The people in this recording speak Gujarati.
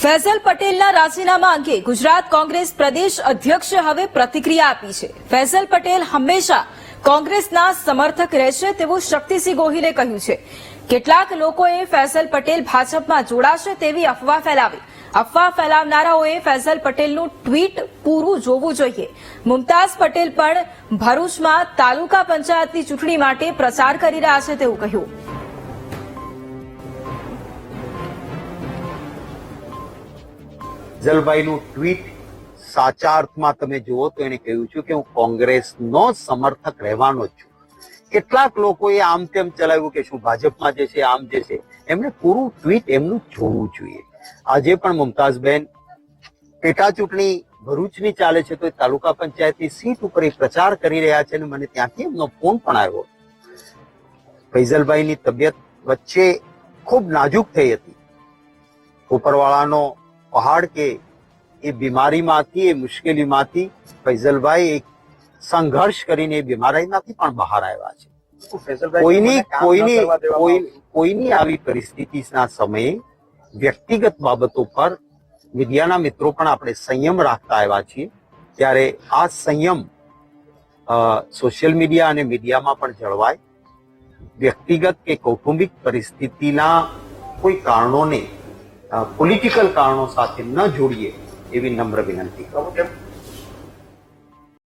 ફૈઝલ પટેલના રાજીનામા અંગે ગુજરાત કોંગ્રેસ પ્રદેશ અધ્યક્ષે હવે પ્રતિક્રિયા આપી છે। ફૈઝલ પટેલ હંમેશા કોંગ્રેસના સમર્થક રહેશે તેવું શક્તિસિંહ ગોહિલે કહ્યું છે। કેટલાક લોકોએ ફૈઝલ પટેલ ભાજપમાં જોડાશે તેવી અફવા ફેલાવી। અફવા ફેલાવનારાઓએ ફૈઝલ પટેલનું ટ્વીટ પૂરું જોવું જોઈએ। મુમતાઝ પટેલ પણ ભરૂચમાં તાલુકા પંચાયતની ચૂંટણી માટે પ્રચાર કરી રહ્યા છે તેવું કહ્યું। ફૈઝલભાઈનું ટ્વીટ સાચા અર્થમાં તમે જુઓ તો એને કહ્યું છે કે હું કોંગ્રેસનો સમર્થક રહેવાનો જ છું। કેટલાક લોકોએ આમ તેમ ચલાવ્યું કે શું ભાજપમાં જે છે આમ જે છે, એમને પૂરું ટ્વીટ એમનું જોવું જોઈએ। આજે પણ મુમતાઝબેન પેટા ચૂંટણી ભરૂચની ચાલે છે તો એ તાલુકા પંચાયતની સીટ ઉપર એ પ્રચાર કરી રહ્યા છે અને મને ત્યાંથી એમનો ફોન પણ આવ્યો। ફૈઝલભાઈની તબિયત વચ્ચે ખૂબ નાજુક થઈ હતી। ઉપરવાળાનો પહાડ કે એ બીમારીમાંથી એ મુશ્કેલીમાંથી ફૈઝલભાઈ એક સંઘર્ષ કરીને એ બીમારીમાંથી પણ બહાર આવ્યા છે। કોઈની આવી પરિસ્થિતિના સમયે વ્યક્તિગત બાબતો પર મીડિયાના મિત્રો પણ આપણે સંયમ રાખતા આવ્યા છીએ। ત્યારે આ સંયમ સોશિયલ મીડિયા અને મીડિયામાં પણ જળવાય। વ્યક્તિગત કે કૌટુંબિક પરિસ્થિતિના કોઈ કારણોને પોલિટિકલ કારણો સાથે ન જોડીએ એવી નમ્ર વિનંતી કરું।